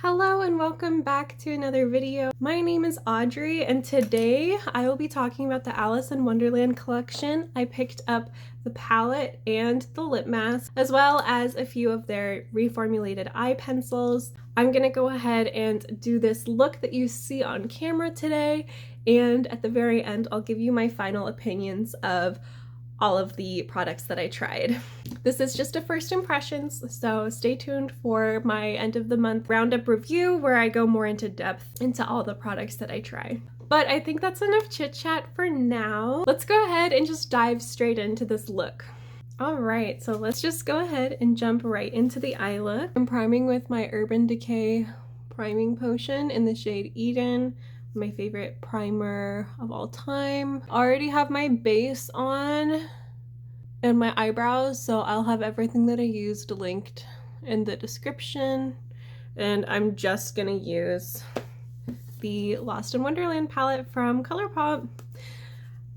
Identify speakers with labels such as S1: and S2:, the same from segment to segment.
S1: Hello and welcome back to another video. My name is Audrey and today I will be talking about the Alice in Wonderland collection. I picked up the palette and the lip mask as well as a few of their reformulated eye pencils. I'm gonna go ahead and do this look that you see on camera today, and at the very end I'll give you my final opinions of all of the products that I tried. This is just a first impressions, so stay tuned for my end of the month roundup review where I go more into depth into all the products that I try. But I think that's enough chit chat for now. Let's go ahead and just dive straight into this look. All right, so let's just go ahead and jump right into the eye look. I'm priming with my Urban Decay priming potion in the shade Eden. My favorite primer of all time. Already have my base on and my eyebrows, so I'll have everything that I used linked in the description. And I'm just gonna use the Lost in Wonderland palette from Colourpop.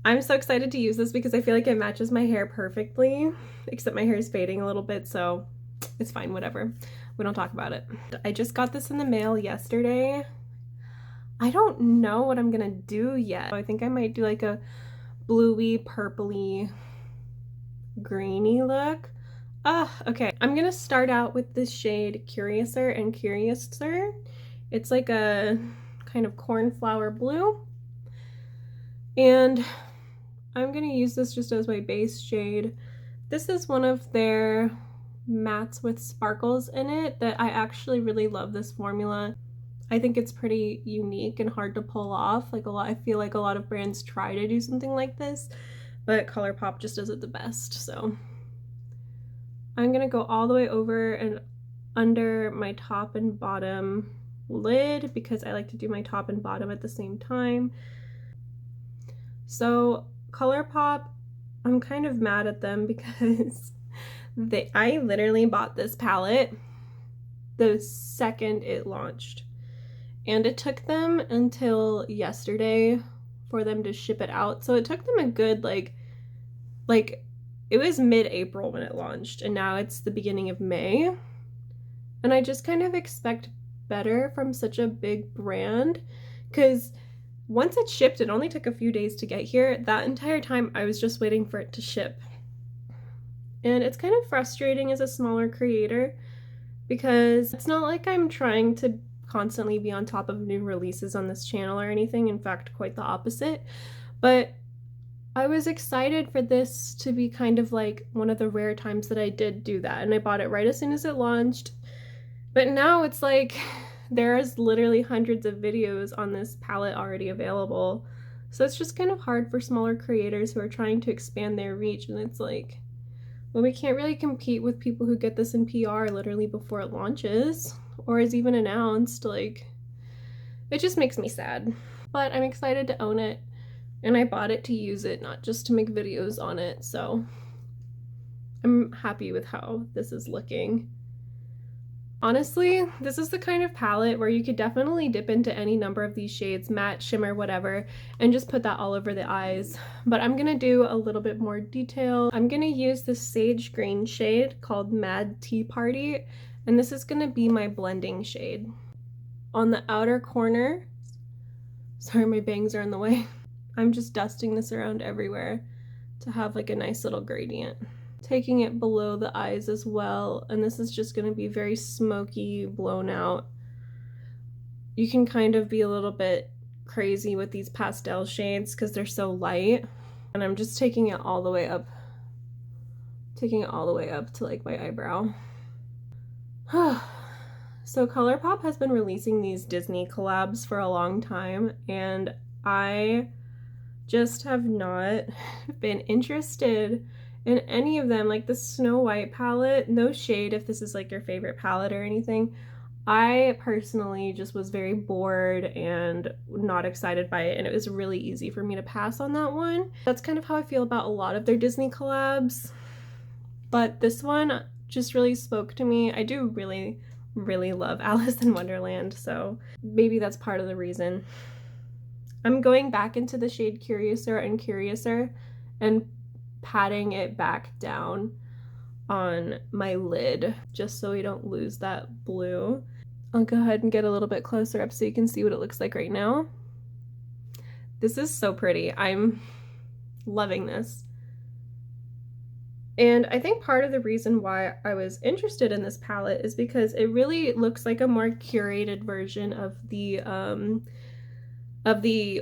S1: I'm so excited to use this because I feel like it matches my hair perfectly, except my hair is fading a little bit, so it's fine, whatever. We don't talk about it. I just got this in the mail yesterday. I don't know what I'm gonna do yet. I think I might do like a bluey, purpley, greeny look. Okay. I'm gonna start out with this shade Curiouser and Curiouser. It's like a kind of cornflower blue. And I'm gonna use this just as my base shade. This is one of their mattes with sparkles in it that I actually really love this formula. I think it's pretty unique and hard to pull off. I feel like a lot of brands try to do something like this, but Colourpop just does it the best. So I'm gonna go all the way over and under my top and bottom lid because I like to do my top and bottom at the same time. So Colourpop, I'm kind of mad at them because I literally bought this palette the second it launched. And it took them until yesterday for them to ship it out. So it took them a good, like it was mid-April when it launched, and now it's the beginning of May. And I just kind of expect better from such a big brand, because once it shipped, it only took a few days to get here. That entire time, I was just waiting for it to ship. And it's kind of frustrating as a smaller creator, because it's not like I'm trying to constantly be on top of new releases on this channel or anything. In fact, quite the opposite. But I was excited for this to be kind of like one of the rare times that I did do that, and I bought it right as soon as it launched. But now it's like there's literally hundreds of videos on this palette already available, so it's just kind of hard for smaller creators who are trying to expand their reach. And it's like, well, we can't really compete with people who get this in PR literally before it launches or is even announced. Like, it just makes me sad. But I'm excited to own it, and I bought it to use it, not just to make videos on it, so I'm happy with how this is looking. Honestly, this is the kind of palette where you could definitely dip into any number of these shades, matte, shimmer, whatever, and just put that all over the eyes. But I'm gonna do a little bit more detail. I'm gonna use this sage green shade called Mad Tea Party, and this is gonna be my blending shade. On the outer corner, sorry, my bangs are in the way. I'm just dusting this around everywhere to have like a nice little gradient. Taking it below the eyes as well, and this is just gonna be very smoky, blown out. You can kind of be a little bit crazy with these pastel shades because they're so light. And I'm just taking it all the way up. Taking it all the way up to like my eyebrow. So Colourpop has been releasing these Disney collabs for a long time, and I just have not been interested in any of them. Like the Snow White palette, no shade if this is like your favorite palette or anything. I personally just was very bored and not excited by it, and it was really easy for me to pass on that one. That's kind of how I feel about a lot of their Disney collabs, but this one just really spoke to me. I do really love Alice in Wonderland, so maybe that's part of the reason. I'm going back into the shade Curiouser and Curiouser and patting it back down on my lid just so we don't lose that blue. I'll go ahead and get a little bit closer up so you can see what it looks like right now. This is so pretty. I'm loving this. And I think part of the reason why I was interested in this palette is because it really looks like a more curated version of the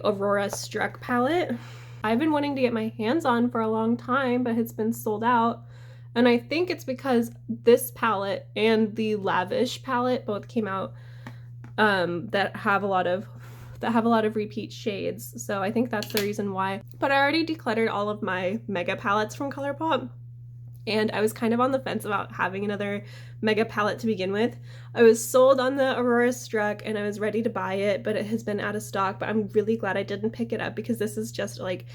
S1: Aurora Struck palette. I've been wanting to get my hands on for a long time, but it's been sold out. And I think it's because this palette and the Lavish palette both came out that have a lot of repeat shades. So I think that's the reason why. But I already decluttered all of my mega palettes from Colourpop. And I was kind of on the fence about having another mega palette to begin with. I was sold on the Aurora Struck and I was ready to buy it, but it has been out of stock. But I'm really glad I didn't pick it up because this is just like,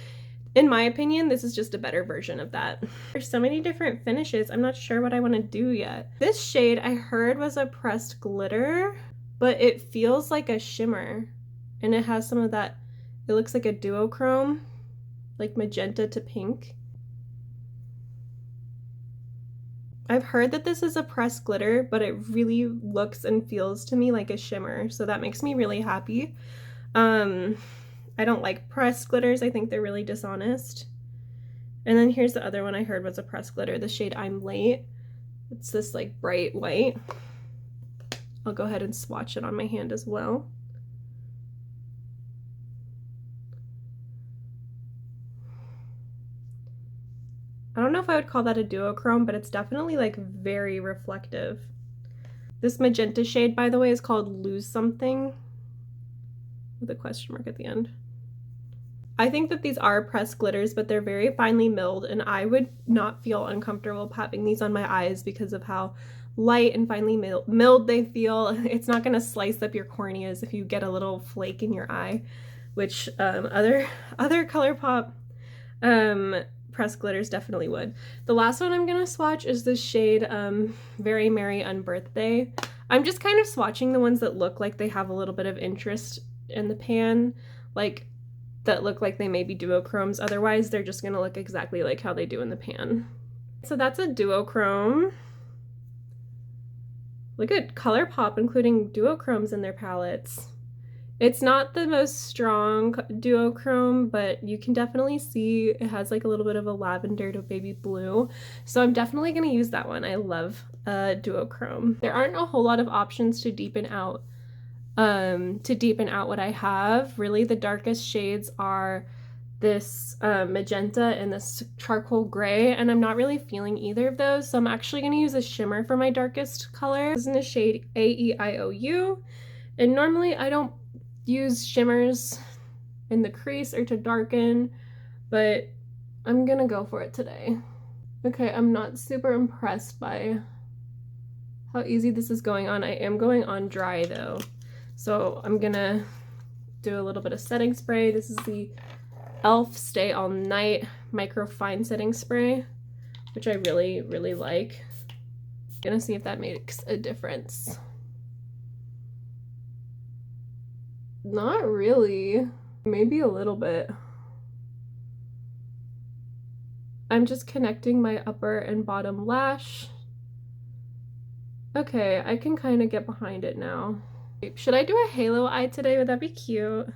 S1: in my opinion, this is just a better version of that. There's so many different finishes. I'm not sure what I want to do yet. This shade I heard was a pressed glitter, but it feels like a shimmer. And it has some of that, it looks like a duochrome, like magenta to pink. I've heard that this is a pressed glitter, but it really looks and feels to me like a shimmer, so that makes me really happy. I don't like pressed glitters. I think they're really dishonest. And then here's the other one I heard was a pressed glitter, the shade I'm Late. It's this like bright white. I'll go ahead and swatch it on my hand as well. I don't know if I would call that a duochrome, but it's definitely like very reflective. This magenta shade, by the way, is called Lose Something with a question mark at the end. I think that these are pressed glitters, but they're very finely milled, and I would not feel uncomfortable having these on my eyes because of how light and finely milled they feel. It's not going to slice up your corneas if you get a little flake in your eye, which other Colourpop pressed glitters definitely would. The last one I'm gonna swatch is this shade Very Merry Unbirthday. I'm just kind of swatching the ones that look like they have a little bit of interest in the pan, like that look like they may be duochromes. Otherwise they're just gonna look exactly like how they do in the pan. So that's a duochrome. Look at Colourpop including duochromes in their palettes. It's not the most strong duochrome, but you can definitely see it has like a little bit of a lavender to baby blue. So I'm definitely going to use that one. I love duochrome. There aren't a whole lot of options to deepen out what I have. Really, the darkest shades are this magenta and this charcoal gray, and I'm not really feeling either of those. So I'm actually going to use a shimmer for my darkest color. This is in the shade AEIOU. And normally I don't use shimmers in the crease or to darken, but I'm gonna go for it today. Okay, I'm not super impressed by how easy this is going on. I am going on dry though, so I'm gonna do a little bit of setting spray. This is the e.l.f. Stay All Night Micro Fine Setting Spray, which I really, really like. Gonna see if that makes a difference. Not really. Maybe a little bit. I'm just connecting my upper and bottom lash. Okay, I can kind of get behind it now. Should I do a halo eye today? Would that be cute?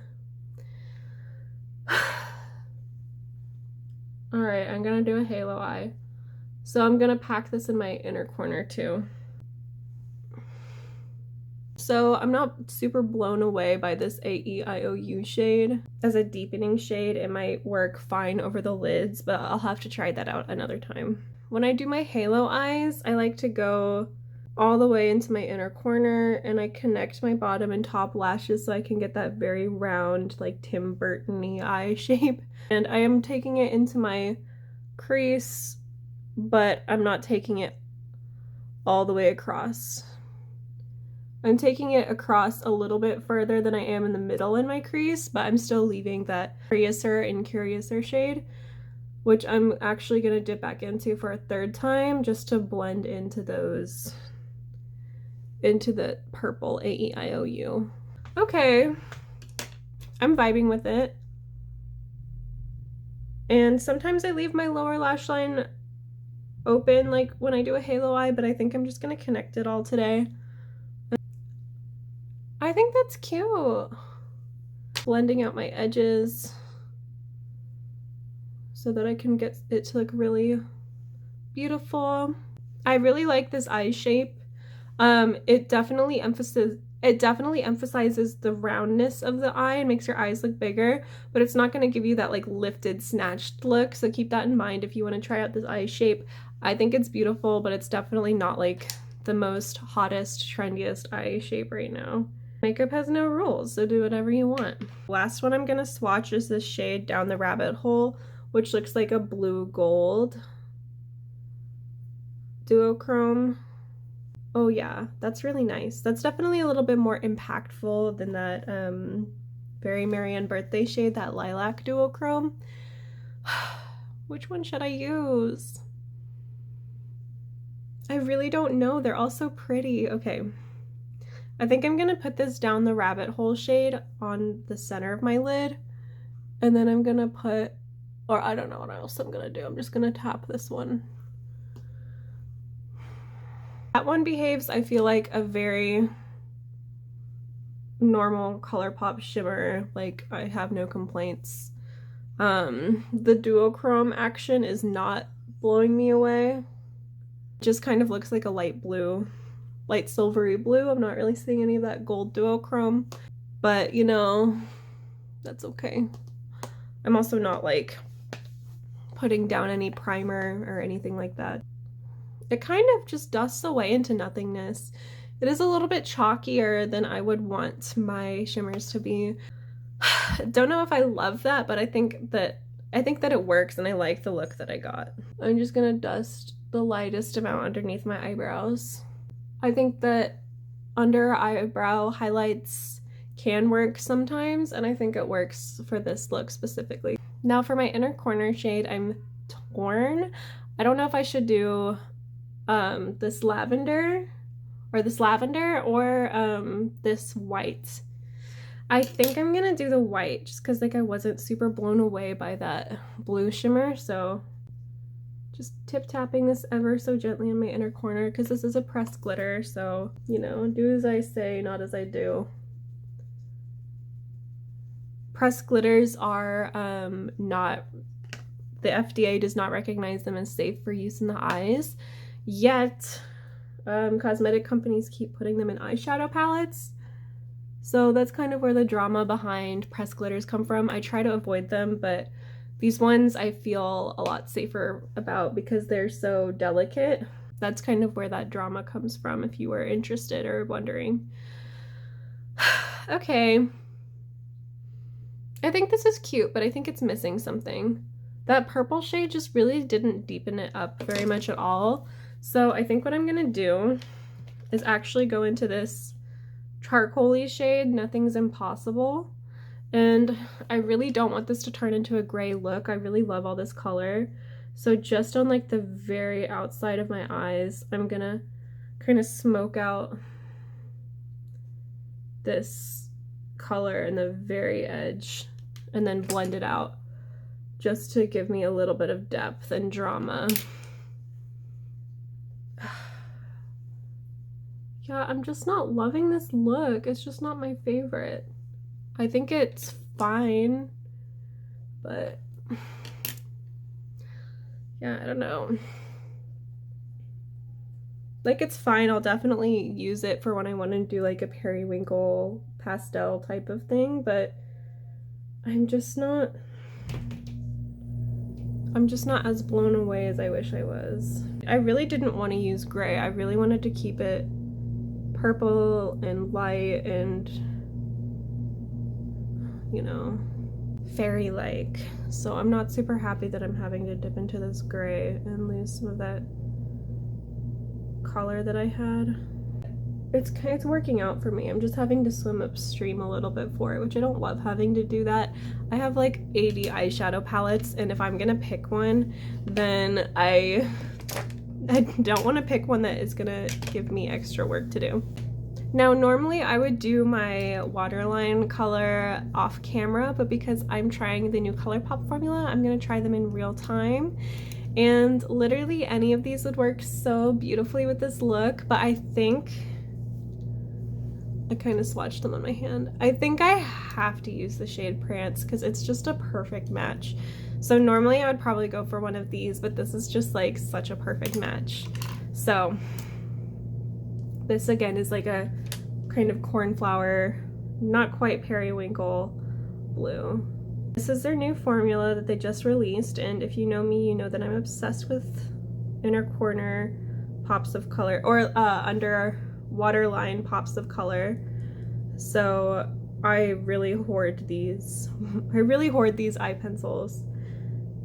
S1: Alright, I'm gonna do a halo eye. So I'm gonna pack this in my inner corner too. So I'm not super blown away by this AEIOU shade. As a deepening shade, it might work fine over the lids, but I'll have to try that out another time. When I do my halo eyes, I like to go all the way into my inner corner and I connect my bottom and top lashes so I can get that very round, like Tim Burton-y eye shape. And I am taking it into my crease, but I'm not taking it all the way across. I'm taking it across a little bit further than I am in the middle in my crease, but I'm still leaving that Curiouser and Curiouser shade, which I'm actually going to dip back into for a third time just to blend into those, into the purple AEIOU. Okay, I'm vibing with it. And sometimes I leave my lower lash line open like when I do a halo eye, but I think I'm just going to connect it all today. think that's cute. Blending out my edges so that I can get it to look really beautiful. I really like this eye shape. It definitely emphasizes the roundness of the eye and makes your eyes look bigger, but it's not going to give you that like lifted, snatched look. So keep that in mind if you want to try out this eye shape. I think it's beautiful, but it's definitely not like the most hottest, trendiest eye shape right now. Makeup has no rules, so do whatever you want. Last one I'm going to swatch is this shade Down the Rabbit Hole, which looks like a blue gold duochrome. Oh yeah, that's really nice. That's definitely a little bit more impactful than that Very Marianne Birthday shade, that lilac duochrome. Which one should I use? I really don't know. They're all so pretty. Okay. I think I'm gonna put this Down the Rabbit Hole shade on the center of my lid, and then I'm gonna put, or I don't know what else I'm gonna do. I'm just gonna tap this one. That one behaves, I feel like, a very normal Colourpop shimmer. Like, I have no complaints. The duochrome action is not blowing me away. It just kind of looks like a light blue, light silvery blue. I'm not really seeing any of that gold duochrome, but you know, that's okay. I'm also not like putting down any primer or anything like that. It kind of just dusts away into nothingness. It is a little bit chalkier than I would want my shimmers to be. Don't know if I love that, but I think that it works, and I like the look that I got. I'm just gonna dust the lightest amount underneath my eyebrows. I think that under eyebrow highlights can work sometimes, and I think it works for this look specifically. Now for my inner corner shade, I'm torn. I don't know if I should do this lavender or this white. I think I'm gonna do the white just because like I wasn't super blown away by that blue shimmer, so just tip tapping this ever so gently in my inner corner because this is a pressed glitter, so you know, do as I say, not as I do. Pressed glitters are not, the FDA does not recognize them as safe for use in the eyes. Yet, cosmetic companies keep putting them in eyeshadow palettes. So that's kind of where the drama behind pressed glitters come from. I try to avoid them, but these ones I feel a lot safer about because they're so delicate. That's kind of where that drama comes from, if you were interested or wondering. Okay. I think this is cute, but I think it's missing something. That purple shade just really didn't deepen it up very much at all. So I think what I'm gonna do is actually go into this charcoal-y shade, Nothing's Impossible. And I really don't want this to turn into a gray look. I really love all this color. So just on like the very outside of my eyes, I'm gonna kind of smoke out this color in the very edge and then blend it out just to give me a little bit of depth and drama. Yeah, I'm just not loving this look. It's just not my favorite. I think it's fine, but yeah, I don't know. Like, it's fine. I'll definitely use it for when I want to do like a periwinkle pastel type of thing, but I'm just not as blown away as I wish I was. I really didn't want to use gray. I really wanted to keep it purple and light and, you know, fairy-like. So I'm not super happy that I'm having to dip into this gray and lose some of that color that I had. It's working out for me. I'm just having to swim upstream a little bit for it, which I don't love having to do that. I have like 80 eyeshadow palettes, and if I'm gonna pick one, then I don't want to pick one that is gonna give me extra work to do. Now, normally I would do my waterline color off camera, but because I'm trying the new Colourpop formula, I'm gonna try them in real time. And literally any of these would work so beautifully with this look, but I think I kind of swatched them on my hand. I think I have to use the shade Prance because it's just a perfect match. So normally I would probably go for one of these, but this is just like such a perfect match. So this again is like a kind of cornflower, not quite periwinkle blue. This is their new formula that they just released, and if you know me, you know that I'm obsessed with inner corner pops of color, or under waterline pops of color. So I really hoard these. I really hoard these eye pencils.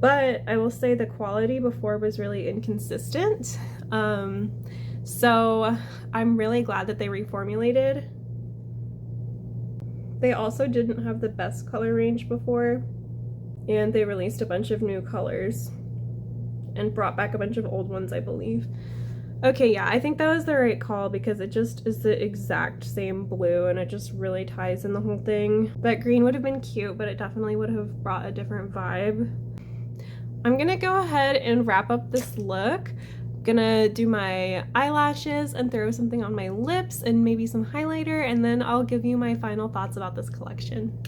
S1: But I will say the quality before was really inconsistent. So I'm really glad that they reformulated. They also didn't have the best color range before, and they released a bunch of new colors and brought back a bunch of old ones, I believe. Okay, yeah, I think that was the right call because it just is the exact same blue and it just really ties in the whole thing. That green would have been cute, but it definitely would have brought a different vibe. I'm gonna go ahead and wrap up this look. Gonna do my eyelashes and throw something on my lips and maybe some highlighter, and then I'll give you my final thoughts about this collection.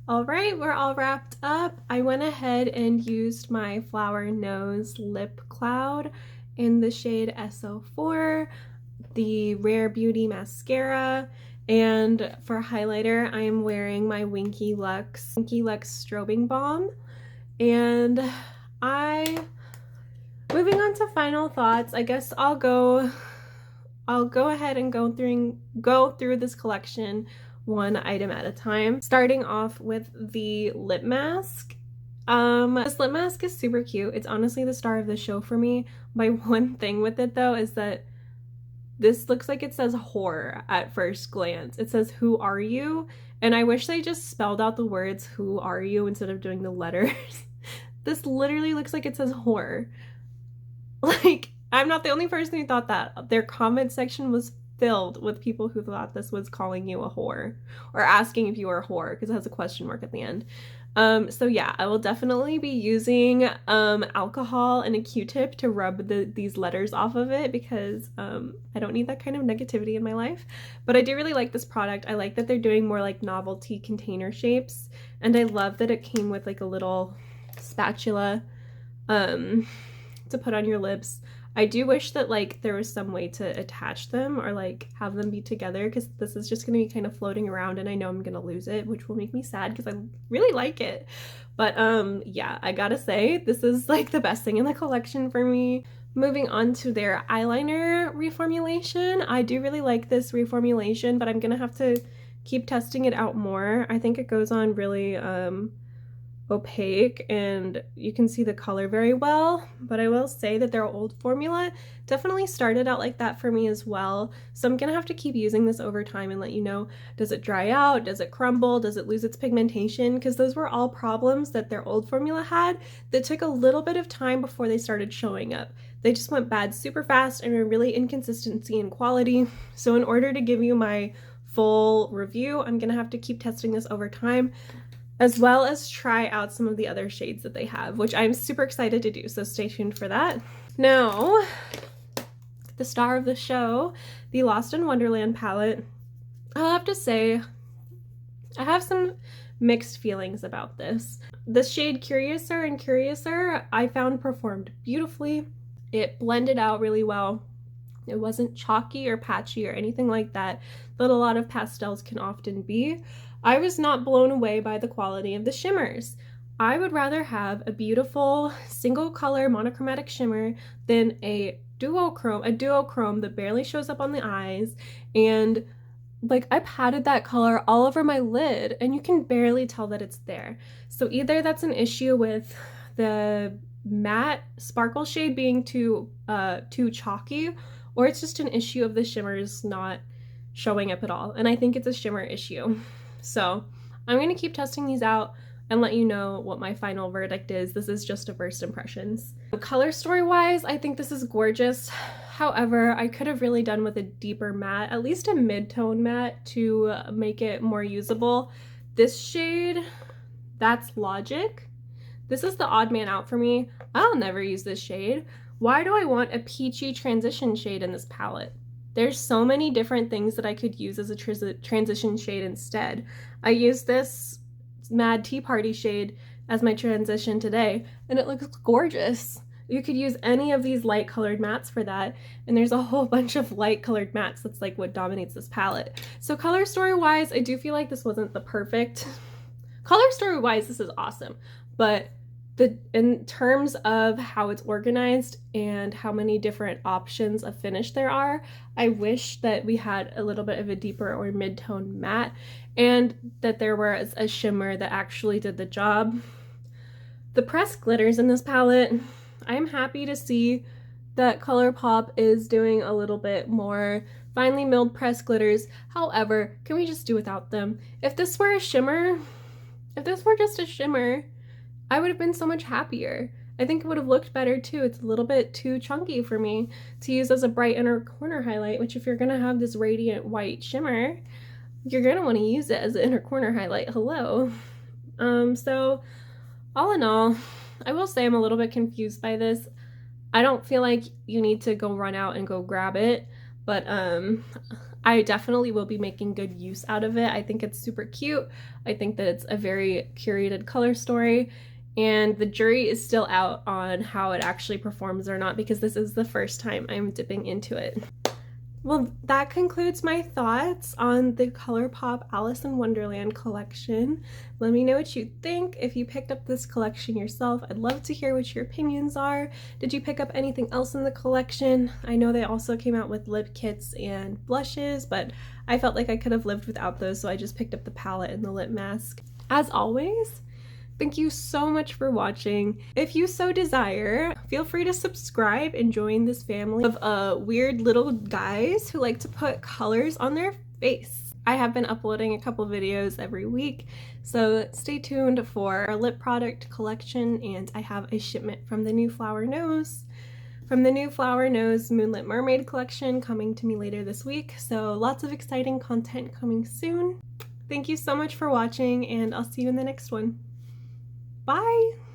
S1: All right, we're all wrapped up. I went ahead and used my Flower Nose Lip Cloud in the shade SO4, the Rare Beauty mascara, and for highlighter I am wearing my Winky Lux Strobing Balm. And moving on to final thoughts, I guess I'll go ahead and go through this collection one item at a time, starting off with the lip mask. This lip mask is super cute. It's honestly the star of the show for me. My one thing with it though is that this looks like it says whore at first glance. It says, "Who are you?" And I wish they just spelled out the words "Who are you?" instead of doing the letters. This literally looks like it says whore. Like, I'm not the only person who thought that. Their comment section was filled with people who thought this was calling you a whore or asking if you were a whore because it has a question mark at the end. So yeah, I will definitely be using alcohol and a Q-tip to rub these letters off of it because I don't need that kind of negativity in my life. But I do really like this product. I like that they're doing more like novelty container shapes, and I love that it came with like a little spatula to put on your lips. I do wish that like there was some way to attach them or like have them be together, because this is just gonna be kind of floating around and I know I'm gonna lose it, which will make me sad because I really like it. But yeah, I gotta say this is like the best thing in the collection for me. Moving on to their eyeliner reformulation. I do really like this reformulation, but I'm gonna have to keep testing it out more. I think it goes on really opaque and you can see the color very well, but I will say that their old formula definitely started out like that for me as well. So I'm gonna have to keep using this over time and let you know, does it dry out, does it crumble, does it lose its pigmentation, because those were all problems that their old formula had that took a little bit of time before they started showing up. They just went bad super fast and were really inconsistency in quality. So in order to give you my full review, I'm gonna have to keep testing this over time, as well as try out some of the other shades that they have, which I'm super excited to do, so stay tuned for that. Now, the star of the show, the Lost in Wonderland palette. I'll have to say, I have some mixed feelings about this. The shade Curiouser and Curiouser, I found performed beautifully. It blended out really well. It wasn't chalky or patchy or anything like that a lot of pastels can often be. I was not blown away by the quality of the shimmers. I would rather have a beautiful single color monochromatic shimmer than a duochrome that barely shows up on the eyes, and like I patted that color all over my lid and you can barely tell that it's there. So either that's an issue with the matte sparkle shade being too chalky, or it's just an issue of the shimmers not showing up at all, and I think it's a shimmer issue. So I'm going to keep testing these out and let you know what my final verdict is. This is just a first impressions. Color story wise, I think this is gorgeous. However, I could have really done with a deeper matte, at least a mid-tone matte, to make it more usable. This shade, that's Logic. This is the odd man out for me. I'll never use this shade. Why do I want a peachy transition shade in this palette? There's so many different things that I could use as a transition shade instead. I used this Mad Tea Party shade as my transition today, and it looks gorgeous. You could use any of these light colored mattes for that, and there's a whole bunch of light colored mattes. That's like what dominates this palette. So color story wise, I do feel like this wasn't the perfect. Color story wise, this is awesome, but in terms of how it's organized and how many different options of finish there are, I wish that we had a little bit of a deeper or mid-tone matte, and that there was a shimmer that actually did the job. The pressed glitters in this palette, I'm happy to see that Colourpop is doing a little bit more finely milled pressed glitters. However, can we just do without them? If this were a shimmer, if this were just a shimmer, I would have been so much happier. I think it would have looked better too. It's a little bit too chunky for me to use as a bright inner corner highlight, which if you're gonna have this radiant white shimmer, you're gonna want to use it as an inner corner highlight. Hello. So all in all, I will say I'm a little bit confused by this. I don't feel like you need to go run out and go grab it, but I definitely will be making good use out of it. I think it's super cute. I think that it's a very curated color story, and the jury is still out on how it actually performs or not, because this is the first time I'm dipping into it. Well, that concludes my thoughts on the Colourpop Alice in Wonderland collection. Let me know what you think. If you picked up this collection yourself, I'd love to hear what your opinions are. Did you pick up anything else in the collection? I know they also came out with lip kits and blushes, but I felt like I could have lived without those, so I just picked up the palette and the lip mask. As always, thank you so much for watching. If you so desire, feel free to subscribe and join this family of weird little guys who like to put colors on their face. I have been uploading a couple videos every week, so stay tuned for our lip product collection, and I have a shipment from the new Flower Nose. From the new Flower Nose Moonlit Mermaid collection coming to me later this week, so lots of exciting content coming soon. Thank you so much for watching, and I'll see you in the next one. Bye!